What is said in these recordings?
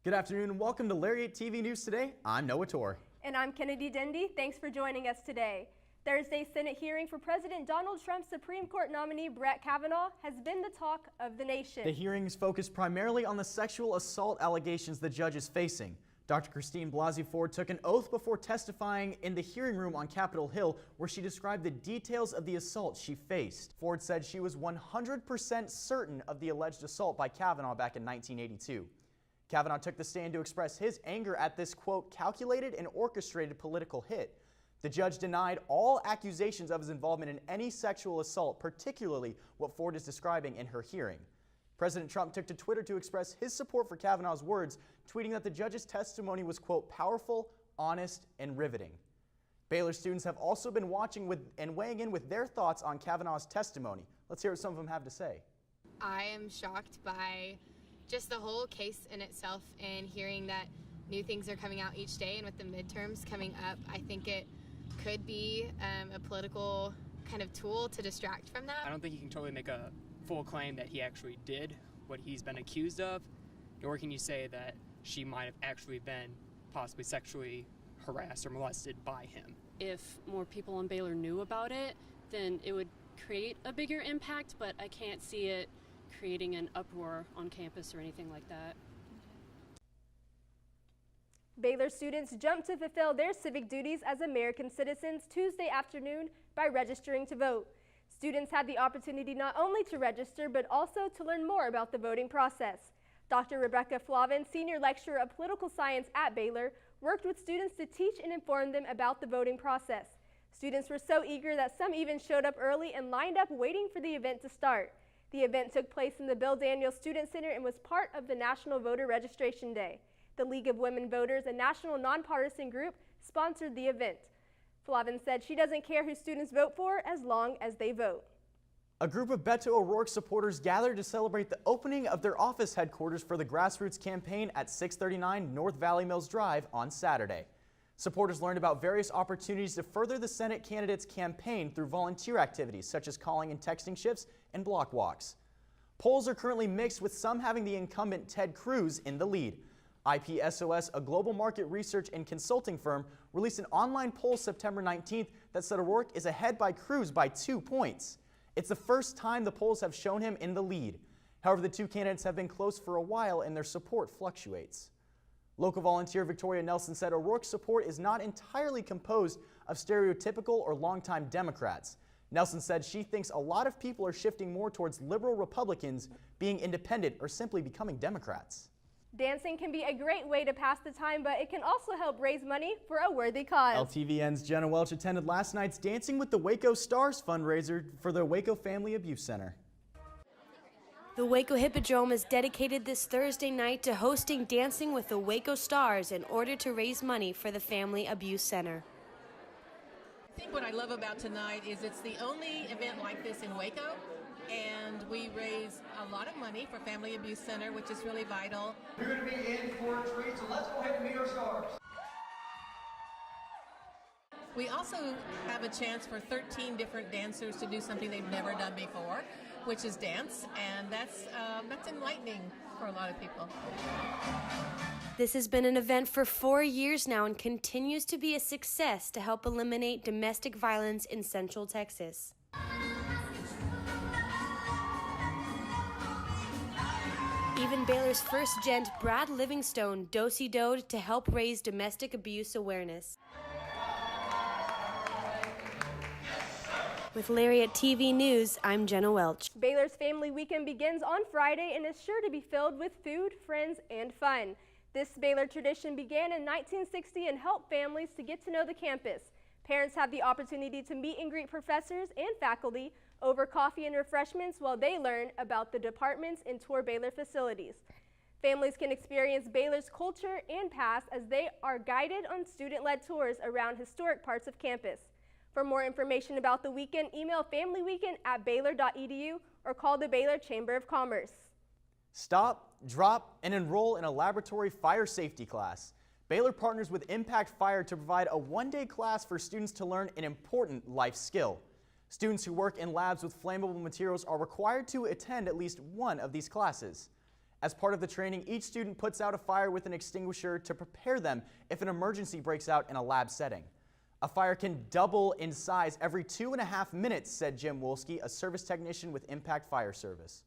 Good afternoon and welcome to Lariat TV News Today. I'm Noah Torr. And I'm Kennedy Dundee. Thanks for joining us today. Thursday's Senate hearing for President Donald Trump's Supreme Court nominee Brett Kavanaugh has been the talk of the nation. The hearings focused primarily on the sexual assault allegations the judge is facing. Dr. Christine Blasey Ford took an oath before testifying in the hearing room on Capitol Hill, where she described the details of the assault she faced. Ford said she was 100% certain of the alleged assault by Kavanaugh back in 1982. Kavanaugh took the stand to express his anger at this, quote, calculated and orchestrated political hit. The judge denied all accusations of his involvement in any sexual assault, particularly what Ford is describing in her hearing. President Trump took to Twitter to express his support for Kavanaugh's words, tweeting that the judge's testimony was, quote, powerful, honest, and riveting. Baylor students have also been watching and weighing in with their thoughts on Kavanaugh's testimony. Let's hear what some of them have to say. I am shocked by just the whole case in itself, and hearing that new things are coming out each day, and with the midterms coming up, I think it could be a political kind of tool to distract from that. I don't think you can totally make a full claim that he actually did what he's been accused of, nor can you say that she might have actually been possibly sexually harassed or molested by him. If more people in Baylor knew about it, then it would create a bigger impact, but I can't see it creating an uproar on campus or anything like that. Baylor students jumped to fulfill their civic duties as American citizens Tuesday afternoon by registering to vote. Students had the opportunity not only to register, but also to learn more about the voting process. Dr. Rebecca Flavin, senior lecturer of political science at Baylor, worked with students to teach and inform them about the voting process. Students were so eager that some even showed up early and lined up waiting for the event to start. The event took place in the Bill Daniels Student Center and was part of the National Voter Registration Day. The League of Women Voters, a national nonpartisan group, sponsored the event. Flavin said she doesn't care who students vote for as long as they vote. A group of Beto O'Rourke supporters gathered to celebrate the opening of their office headquarters for the grassroots campaign at 639 North Valley Mills Drive on Saturday. Supporters learned about various opportunities to further the Senate candidate's campaign through volunteer activities such as calling and texting shifts and block walks. Polls are currently mixed, with some having the incumbent Ted Cruz in the lead. IPSOS, a global market research and consulting firm, released an online poll September 19th that said O'Rourke is ahead by Cruz by 2 points. It's the first time the polls have shown him in the lead. However, the two candidates have been close for a while and their support fluctuates. Local volunteer Victoria Nelson said O'Rourke's support is not entirely composed of stereotypical or longtime Democrats. Nelson said she thinks a lot of people are shifting more towards liberal Republicans, being independent, or simply becoming Democrats. Dancing can be a great way to pass the time, but it can also help raise money for a worthy cause. LTVN's Jenna Welch attended last night's Dancing with the Waco Stars fundraiser for the Waco Family Abuse Center. The Waco Hippodrome is dedicated this Thursday night to hosting Dancing with the Waco Stars in order to raise money for the Family Abuse Center. I think what I love about tonight is it's the only event like this in Waco, and we raise a lot of money for Family Abuse Center, which is really vital. You're going to be in for a treat, so let's go ahead and meet our stars. We also have a chance for 13 different dancers to do something they've never done before, which is dance, and that's enlightening for a lot of people. This has been an event for 4 years now and continues to be a success to help eliminate domestic violence in Central Texas. Even Baylor's first gent, Brad Livingstone, do-si-doed to help raise domestic abuse awareness. With Lariat TV News, I'm Jenna Welch. Baylor's Family Weekend begins on Friday and is sure to be filled with food, friends, and fun. This Baylor tradition began in 1960 and helped families to get to know the campus. Parents have the opportunity to meet and greet professors and faculty over coffee and refreshments while they learn about the departments and tour Baylor facilities. Families can experience Baylor's culture and past as they are guided on student-led tours around historic parts of campus. For more information about the weekend, email familyweekend@baylor.edu or call the Baylor Chamber of Commerce. Stop, drop, and enroll in a laboratory fire safety class. Baylor partners with Impact Fire to provide a one-day class for students to learn an important life skill. Students who work in labs with flammable materials are required to attend at least one of these classes. As part of the training, each student puts out a fire with an extinguisher to prepare them if an emergency breaks out in a lab setting. A fire can double in size every 2.5 minutes, said Jim Wolski, a service technician with Impact Fire Service.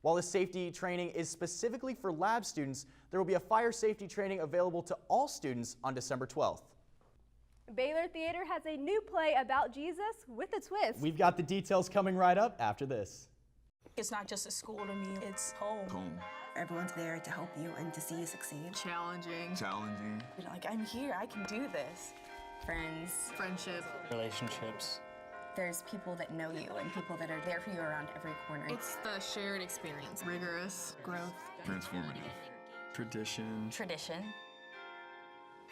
While the safety training is specifically for lab students, there will be a fire safety training available to all students on December 12th. Baylor Theatre has a new play about Jesus with a twist. We've got the details coming right up after this. It's not just a school to me, it's home. Home. Everyone's there to help you and to see you succeed. Challenging. Challenging. Like, I'm here, I can do this. Friends. Friendship. Relationships. There's people that know you and people that are there for you around every corner. It's a shared experience. Rigorous. Growth. Transformative. Tradition. Tradition.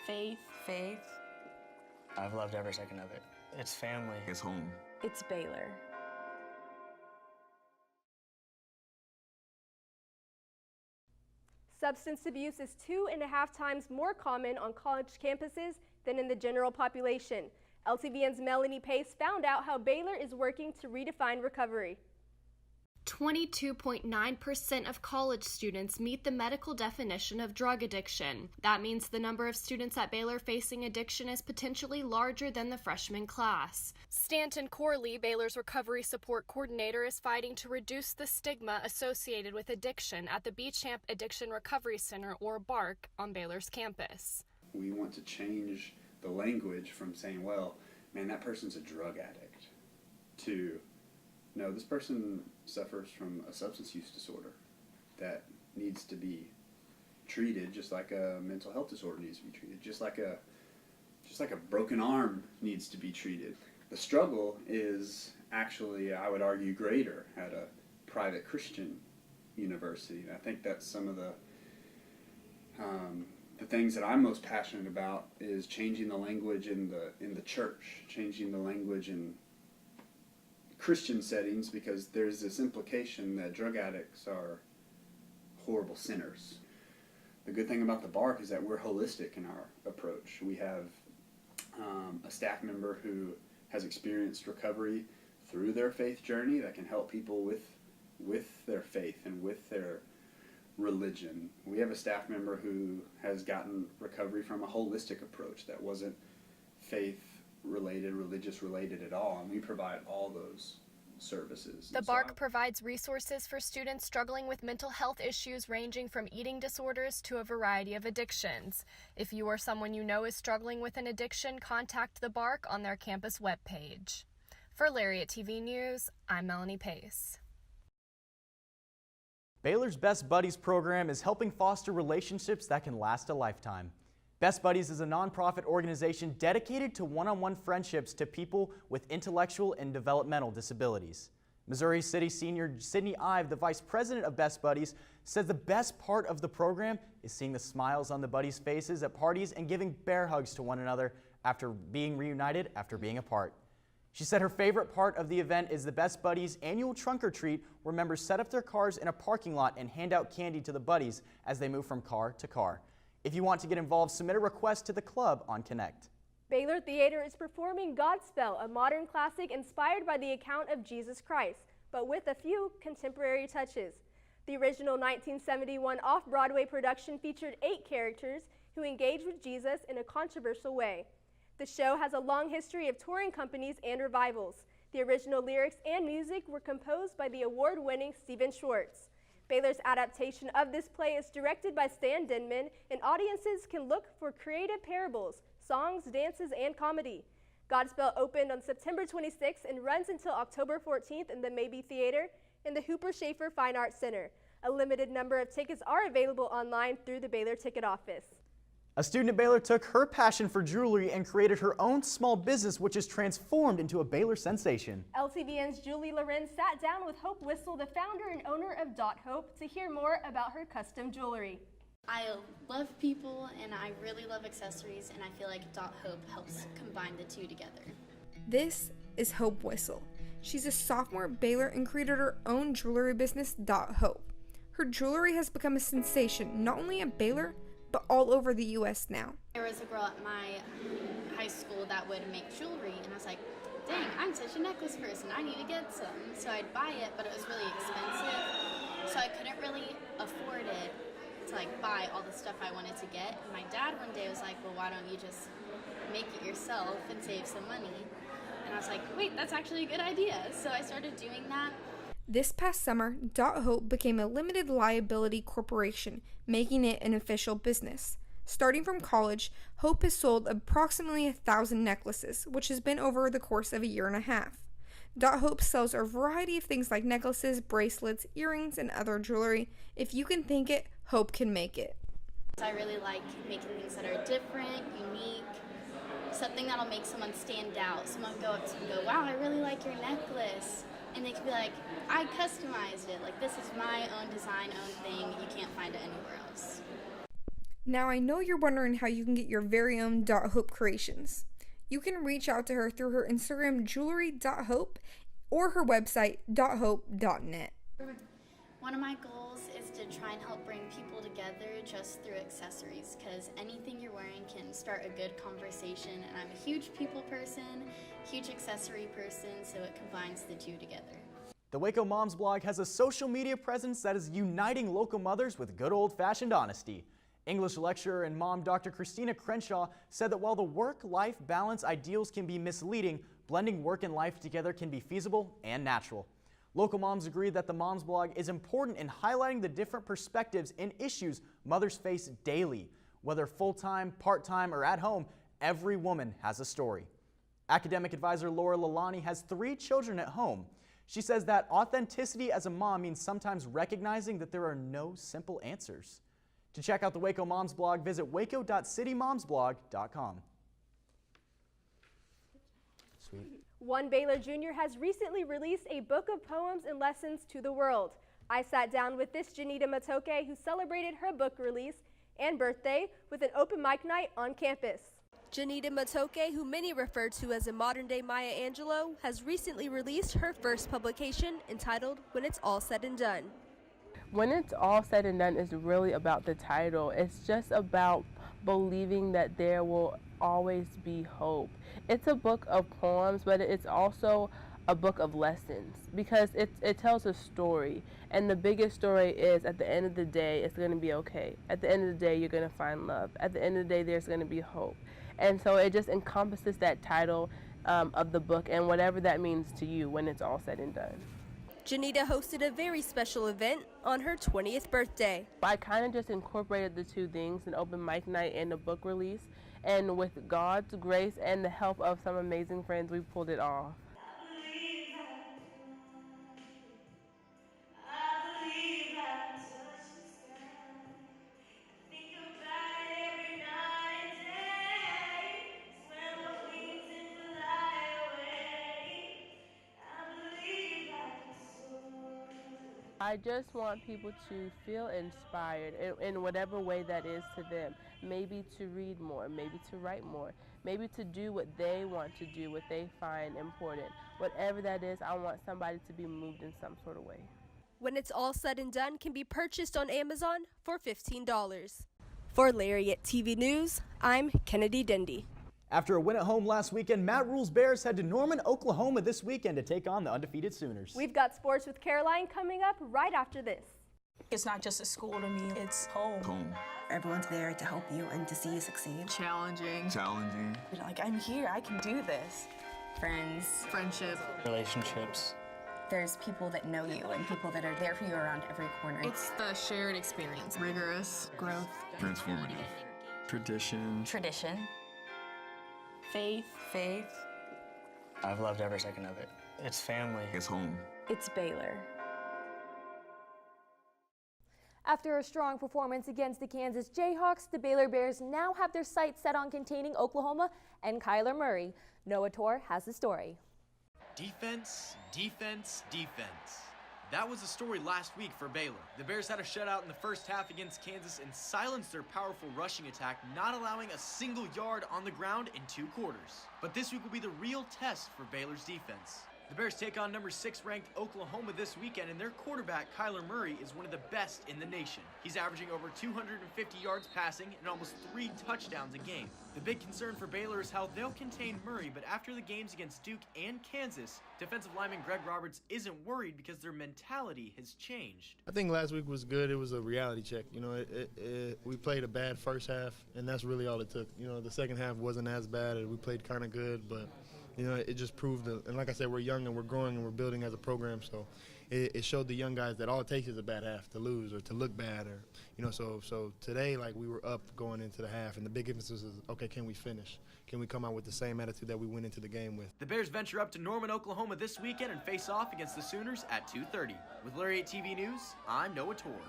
Faith. Faith. I've loved every second of it. It's family. It's home. It's Baylor. Substance abuse is 2.5 times more common on college campuses than in the general population. LTVN's Melanie Pace found out how Baylor is working to redefine recovery. 22.9% of college students meet the medical definition of drug addiction. That means the number of students at Baylor facing addiction is potentially larger than the freshman class. Stanton Corley, Baylor's recovery support coordinator, is fighting to reduce the stigma associated with addiction at the Beechamp Addiction Recovery Center, or BARC, on Baylor's campus. We want to change the language from saying, well, man, that person's a drug addict, to, no, this person suffers from a substance use disorder that needs to be treated just like a mental health disorder needs to be treated, just like a broken arm needs to be treated. The struggle is actually, I would argue, greater at a private Christian university. And I think that's some of the things that I'm most passionate about is changing the language in the church, changing the language in Christian settings, because there's this implication that drug addicts are horrible sinners. The good thing about the BARC is that we're holistic in our approach. We have a staff member who has experienced recovery through their faith journey that can help people with their faith and with their religion. We have a staff member who has gotten recovery from a holistic approach that wasn't faith related, religious related at all, and we provide all those services. The BARC provides resources for students struggling with mental health issues ranging from eating disorders to a variety of addictions. If you or someone you know is struggling with an addiction, contact the BARC on their campus webpage. For Lariat TV News, I'm Melanie Pace. Baylor's Best Buddies program is helping foster relationships that can last a lifetime. Best Buddies is a nonprofit organization dedicated to one-on-one friendships to people with intellectual and developmental disabilities. Missouri City Senior Sydney Ive, the vice president of Best Buddies, says the best part of the program is seeing the smiles on the buddies' faces at parties and giving bear hugs to one another after being reunited after being apart. She said her favorite part of the event is the Best Buddies annual trunk or treat, where members set up their cars in a parking lot and hand out candy to the buddies as they move from car to car. If you want to get involved, submit a request to the club on Connect. Baylor Theatre is performing Godspell, a modern classic inspired by the account of Jesus Christ, but with a few contemporary touches. The original 1971 off-Broadway production featured 8 characters who engaged with Jesus in a controversial way. The show has a long history of touring companies and revivals. The original lyrics and music were composed by the award-winning Stephen Schwartz. Baylor's adaptation of this play is directed by Stan Denman, and audiences can look for creative parables, songs, dances, and comedy. Godspell opened on September 26th and runs until October 14th in the Mabee Theater and the Hooper Schaefer Fine Arts Center. A limited number of tickets are available online through the Baylor ticket office. A student at Baylor took her passion for jewelry and created her own small business, which is transformed into a Baylor sensation. LTVN's Julie Loren sat down with Hope Whistle, the founder and owner of Dot Hope, to hear more about her custom jewelry. I love people and I really love accessories, and I feel like Dot Hope helps combine the two together. This is Hope Whistle. She's a sophomore at Baylor and created her own jewelry business, Dot Hope. Her jewelry has become a sensation not only at Baylor, but all over the U.S. now. There was a girl at my high school that would make jewelry, and I was like, dang, I'm such a necklace person, I need to get some. So I'd buy it, but it was really expensive, so I couldn't really afford it. like buy all the stuff I wanted to get. And my dad one day was like, well, why don't you just make it yourself and save some money? And I was like, wait, that's actually a good idea. So I started doing that. This past summer, Hope became a limited liability corporation, making it an official business. Starting from college, Hope has sold approximately 1,000 necklaces, which has been over the course of a year and a half. Hope sells a variety of things like necklaces, bracelets, earrings, and other jewelry. If you can think it, Hope can make it. I really like making things that are different, unique, something that'll make someone stand out. Someone go up to me and go, wow, I really like your necklace. And they can be like, I customized it. Like, this is my own design, own thing. You can't find it anywhere else. Now, I know you're wondering how you can get your very own Hope creations. You can reach out to her through her Instagram jewelry.hope or her website .hope.net. One of my goals is to try and help bring people together just through accessories, because anything you're wearing can start a good conversation, and I'm a huge people person, huge accessory person, so it combines the two together. The Waco Moms blog has a social media presence that is uniting local mothers with good old-fashioned honesty. English lecturer and mom Dr. Christina Crenshaw said that while the work-life balance ideals can be misleading, blending work and life together can be feasible and natural. Local moms agree that the Moms blog is important in highlighting the different perspectives and issues mothers face daily. Whether full-time, part-time, or at home, every woman has a story. Academic advisor Laura Lalani has 3 children at home. She says that authenticity as a mom means sometimes recognizing that there are no simple answers. To check out the Waco Moms blog, visit waco.citymomsblog.com. Sweet. One Baylor junior has recently released a book of poems and lessons to the world. I sat down with this Janita Motoki, who celebrated her book release and birthday with an open mic night on campus. Janita Motoki, who many refer to as a modern-day Maya Angelou, has recently released her first publication entitled When It's All Said and Done. When it's all said and done, it's really about the title. It's just about believing that there will always be hope. It's a book of poems, but it's also a book of lessons, because it tells a story, and the biggest story is at the end of the day, it's going to be okay. At the end of the day, you're going to find love. At the end of the day, there's going to be hope. And so it just encompasses that title of the book and whatever that means to you when it's all said and done. Janita hosted a very special event on her 20th birthday. I kind of just incorporated the two things, an open mic night and a book release, and with God's grace and the help of some amazing friends, we pulled it off. I just want people to feel inspired in whatever way that is to them. Maybe to read more, maybe to write more, maybe to do what they want to do, what they find important. Whatever that is, I want somebody to be moved in some sort of way. When It's All Said and Done can be purchased on Amazon for $15. For Lariat TV News, I'm Kennedy Dundee. After a win at home last weekend, Matt Rule's Bears head to Norman, Oklahoma this weekend to take on the undefeated Sooners. We've got sports with Caroline coming up right after this. It's not just a school to me, it's home. Home. Everyone's there to help you and to see you succeed. Challenging. Challenging. Like, I'm here, I can do this. Friends. Friendship. Relationships. There's people that know you and people that are there for you around every corner. It's the shared experience. Rigorous. Growth. Transformative. Tradition. Tradition. Faith. Faith. I've loved every second of it. It's family. It's home. It's Baylor. After a strong performance against the Kansas Jayhawks, the Baylor Bears now have their sights set on containing Oklahoma and Kyler Murray. Noah Torr has the story. Defense, defense, defense. That was the story last week for Baylor. The Bears had a shutout in the first half against Kansas and silenced their powerful rushing attack, not allowing a single yard on the ground in 2 quarters. But this week will be the real test for Baylor's defense. The Bears take on number 6 ranked Oklahoma this weekend, and their quarterback, Kyler Murray, is one of the best in the nation. He's averaging over 250 yards passing and almost 3 touchdowns a game. The big concern for Baylor is how they'll contain Murray, but after the games against Duke and Kansas, defensive lineman Greg Roberts isn't worried because their mentality has changed. I think last week was good. It was a reality check. You know, we played a bad first half, and that's really all it took. You know, the second half wasn't as bad. We played kind of good, but you know, it just proved, and like I said, we're young and we're growing and we're building as a program, so it showed the young guys that all it takes is a bad half to lose or to look bad, or you know. So today, like, we were up going into the half, and the big emphasis is, okay, can we finish? Can we come out with the same attitude that we went into the game with? The Bears venture up to Norman, Oklahoma this weekend and face off against the Sooners at 2:30. With Lariat TV News, I'm Noah Torr.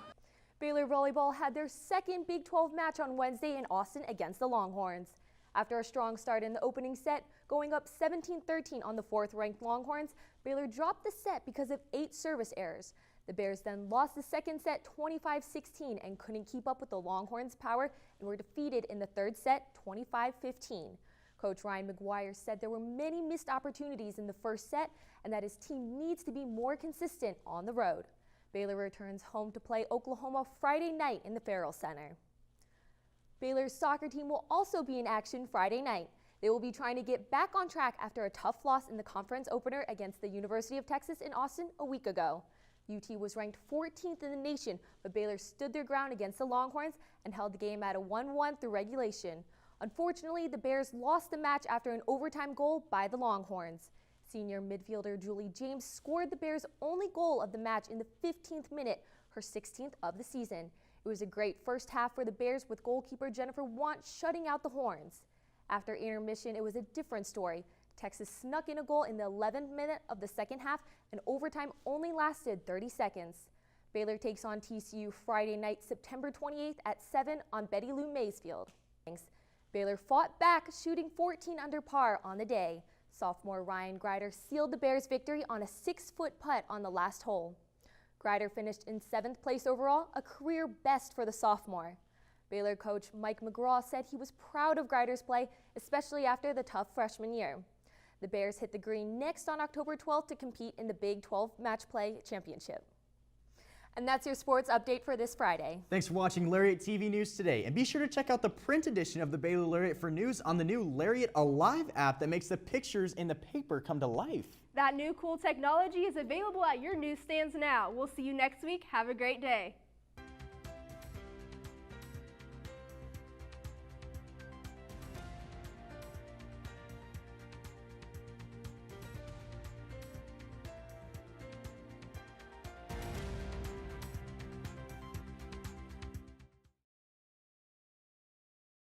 Baylor volleyball had their second Big 12 match on Wednesday in Austin against the Longhorns. After a strong start in the opening set, going up 17-13 on the 4th-ranked Longhorns, Baylor dropped the set because of 8 service errors. The Bears then lost the second set 25-16 and couldn't keep up with the Longhorns' power and were defeated in the 3rd set 25-15. Coach Ryan McGuire said there were many missed opportunities in the first set and that his team needs to be more consistent on the road. Baylor returns home to play Oklahoma Friday night in the Farrell Center. Baylor's soccer team will also be in action Friday night. They will be trying to get back on track after a tough loss in the conference opener against the University of Texas in Austin a week ago. UT was ranked 14th in the nation, but Baylor stood their ground against the Longhorns and held the game at a 1-1 through regulation. Unfortunately, the Bears lost the match after an overtime goal by the Longhorns. Senior midfielder Julie James scored the Bears' only goal of the match in the 15th minute, her 16th of the season. It was a great first half for the Bears, with goalkeeper Jennifer Want shutting out the Horns. After intermission, it was a different story. Texas snuck in a goal in the 11th minute of the second half, and overtime only lasted 30 seconds. Baylor takes on TCU Friday night, September 28th at 7 on Betty Lou Mays Field. Baylor fought back, shooting 14 under par on the day. Sophomore Ryan Greider sealed the Bears' victory on a 6-foot putt on the last hole. Greider finished in 7th place overall, a career best for the sophomore. Baylor coach Mike McGraw said he was proud of Greider's play, especially after the tough freshman year. The Bears hit the green next on October 12th to compete in the Big 12 Match Play Championship. And that's your sports update for this Friday. Thanks for watching Lariat TV News today, and be sure to check out the print edition of the Baylor Lariat for news on the new Lariat Alive app that makes the pictures in the paper come to life. That new cool technology is available at your newsstands now. We'll see you next week. Have a great day.